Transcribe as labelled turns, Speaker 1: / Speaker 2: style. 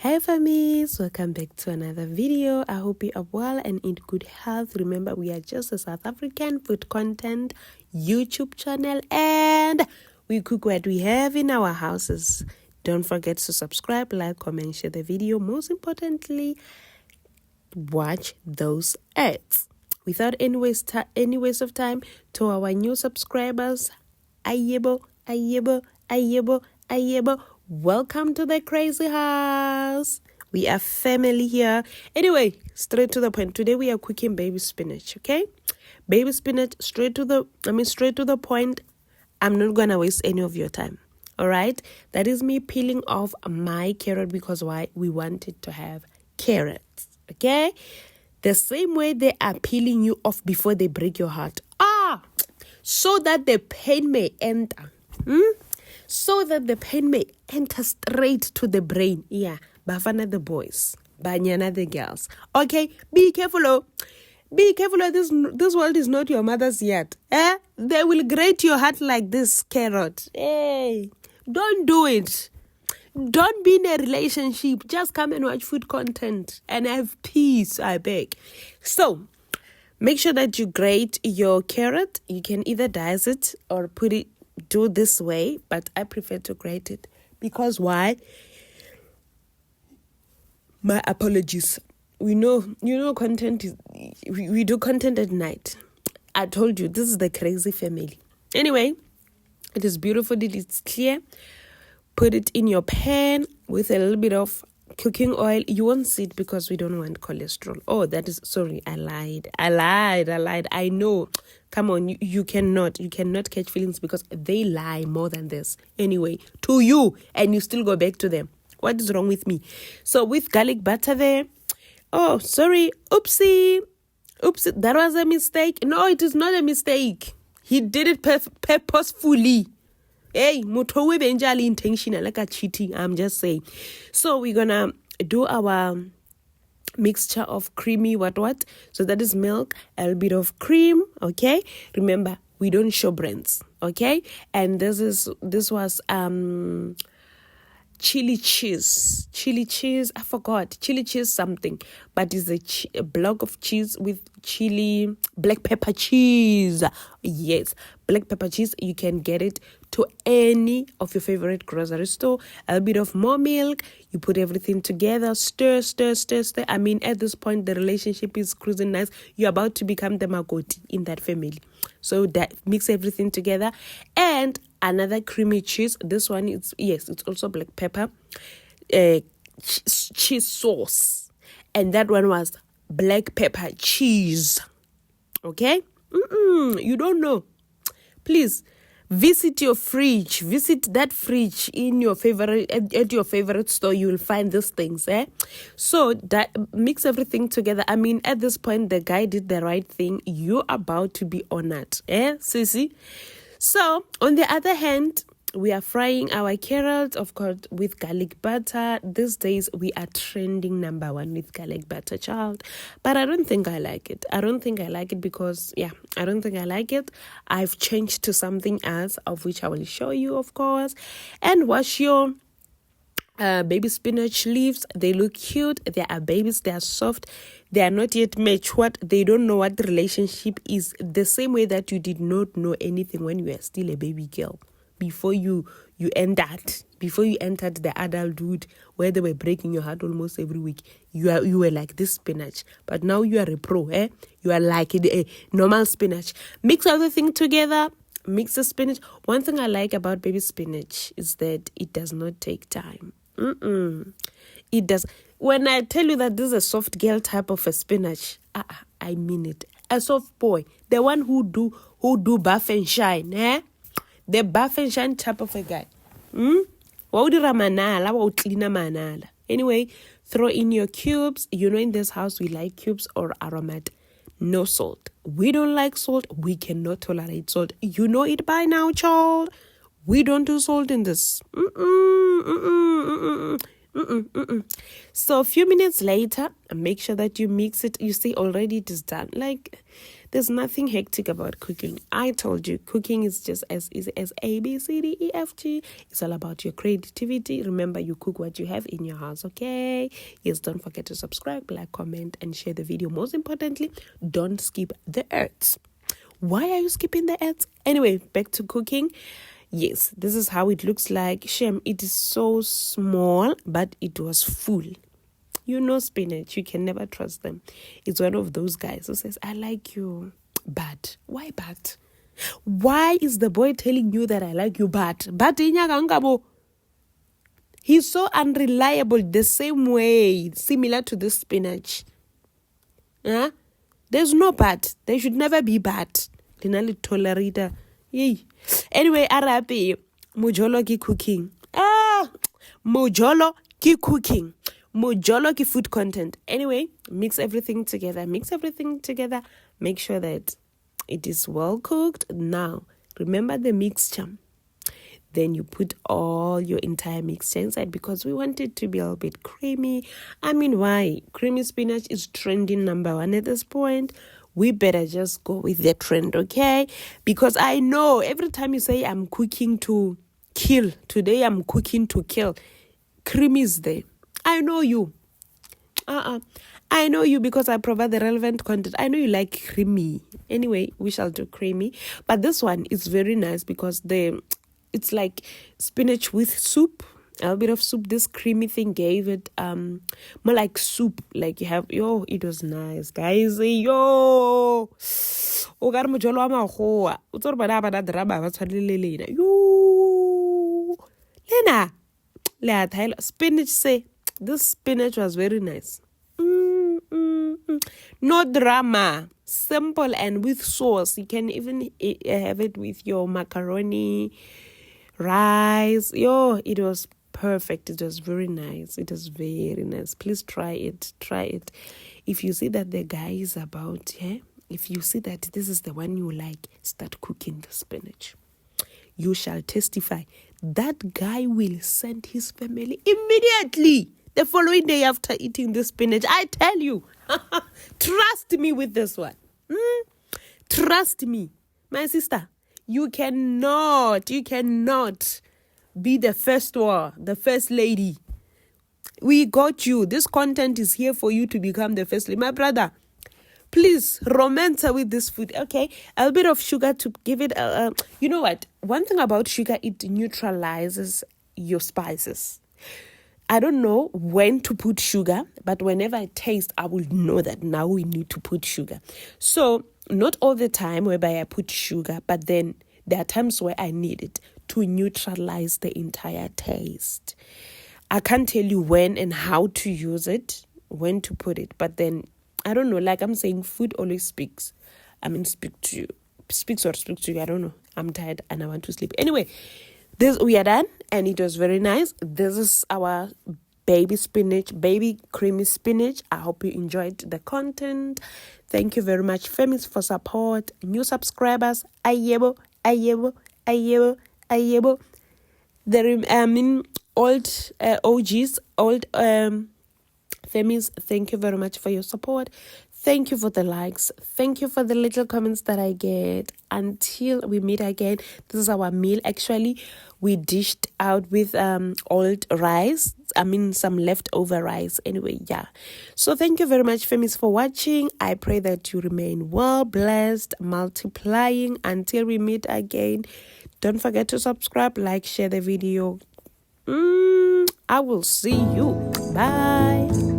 Speaker 1: Hey famies, welcome back to another video. I hope you are well and in good health. Remember, we are just a South African food content YouTube channel and we cook what we have in our houses. Don't forget to subscribe, like, comment, share the video. Most importantly, watch those ads. Without any waste of time, to our new subscribers, ayebo. Welcome to the crazy house. We are family here. Anyway, straight to the point. Today we are cooking baby spinach, okay? Baby spinach, straight to the point. I'm not gonna waste any of your time. All right? That is me peeling off my carrot because why? We wanted to have carrots, okay? The same way they are peeling you off before they break your heart. So that the pain may enter. So that the pain may enter straight to the brain. Yeah, Bafana the boys, Banyana the girls. Okay, be careful. Be careful. This world is not your mother's yet. They will grate your heart like this carrot. Hey, don't do it. Don't be in a relationship. Just come and watch food content and have peace, I beg. So, make sure that you grate your carrot. You can either dice it or do this way, but I prefer to grate it because why? My apologies. We know, content is, we do content at night. I told you, this is the crazy family. Anyway, it is beautiful. It's clear. Put it in your pan with a little bit of cooking oil. You won't see it because we don't want cholesterol. I lied. I know. Come on, you cannot catch feelings because they lie more than this. Anyway, to you, and you still go back to them. What is wrong with me? So with garlic butter there. Oh, sorry. Oopsie. That was a mistake. No, it is not a mistake. He did it purposefully. Hey, motowe benjali intentional, like a cheating. I'm just saying. So we're gonna do our mixture of creamy what. So that is milk, a little bit of cream. Okay. Remember, we don't show brands. Okay. And this was chili cheese. I forgot chili cheese something, but it's a block of cheese with chili black pepper cheese. Yes, black pepper cheese. You can get it to any of your favorite grocery store. A bit of more milk. You put everything together. Stir. I mean, at this point, the relationship is cruising nice. You're about to become the makoti in that family. So that mix everything together. And another creamy cheese. This one it's also black pepper. Cheese sauce. And that one was black pepper cheese. Okay? You don't know. Please visit your fridge. Visit that fridge in your favorite at your favorite store. You will find these things. So that mix everything together. I mean, at this point, the guy did the right thing. You're about to be honored. Sissy? So on the other hand, we are frying our carrots, of course, with garlic butter. These days, we are trending number 1 with garlic butter, child. But I don't think I like it. Because, I don't think I like it. I've changed to something else, of which I will show you, of course. And wash your baby spinach leaves. They look cute. They are babies. They are soft. They are not yet matured. They don't know what the relationship is. The same way that you did not know anything when you were still a baby girl. Before you entered the adulthood where they were breaking your heart almost every week, you were like this spinach. But now you are a pro, You are like a normal spinach. Mix everything together. Mix the spinach. One thing I like about baby spinach is that it does not take time. It does. When I tell you that this is a soft girl type of a spinach, I mean it. A soft boy, the one who do buff and shine, The buff and shine type of a guy. Anyway, throw in your cubes. In this house, we like cubes or aromat. No salt. We don't like salt. We cannot tolerate salt. You know it by now, child. We don't do salt in this. So a few minutes later, make sure that you mix it. You see, already it is done. Like, there's nothing hectic about cooking. I told you, cooking is just as easy as A, B, C, D, E, F, G. It's all about your creativity. Remember, you cook what you have in your house, okay? Yes, don't forget to subscribe, like, comment, and share the video. Most importantly, don't skip the ads. Why are you skipping the ads? Anyway, back to cooking. Yes, this is how it looks like. Shame, it is so small, but it was full. You know spinach, you can never trust them. It's one of those guys who says, I like you, but. Why but? Why is the boy telling you that I like you, but? But he's so unreliable the same way, similar to this spinach. Huh? There's no but. There should never be but. Dinali tolerita. Yay. Anyway, Arabi, mojolo ki cooking. Mojolo ki cooking. Mojolo ki food content. Anyway, mix everything together. Make sure that it is well cooked. Now, remember the mixture. Then you put all your entire mixture inside because we want it to be a little bit creamy. I mean, why? Creamy spinach is trending #1 at this point. We better just go with the trend, okay? Because I know every time you say I'm cooking to kill, today I'm cooking to kill, creamy is there. I know you. I know you because I provide the relevant content. I know you like creamy. Anyway, we shall do creamy. But this one is very nice because it's like spinach with soup. A little bit of soup. This creamy thing gave it more like soup. Like you have, it was nice, guys. Yo, Lena, spinach say this spinach was very nice. No drama, simple and with sauce. You can even have it with your macaroni, rice. It was perfect. It was very nice. Please try it. If you see that the guy is about, if you see that this is the one you like, start cooking the spinach. You shall testify. That guy will send his family immediately the following day after eating the spinach. I tell you. Trust me with this one. Trust me. My sister, you cannot be the first lady. We got you. This content is here for you to become the first lady. My brother, please romance with this food, okay? A little bit of sugar to give it you know what? One thing about sugar, it neutralizes your spices. I don't know when to put sugar, but whenever I taste, I will know that now we need to put sugar. So not all the time whereby I put sugar, but then there are times where I need it to neutralize the entire taste. I can't tell you when and how to use it, when to put it, but then I don't know, like I'm saying, food always speaks. Speaks to you. I don't know. I'm tired and I want to sleep. Anyway, we are done and it was very nice. This is our baby creamy spinach. I hope you enjoyed the content. Thank you very much, famies, for support. New subscribers, ayebo. Old OGs, old famies, thank you very much for your support. Thank you for the likes. Thank you for the little comments that I get. Until we meet again, this is our meal. Actually, we dished out with old rice. Some leftover rice. Anyway, yeah. So thank you very much, famies, for watching. I pray that you remain well, blessed, multiplying. Until we meet again, don't forget to subscribe, like, share the video. I will see you. Bye.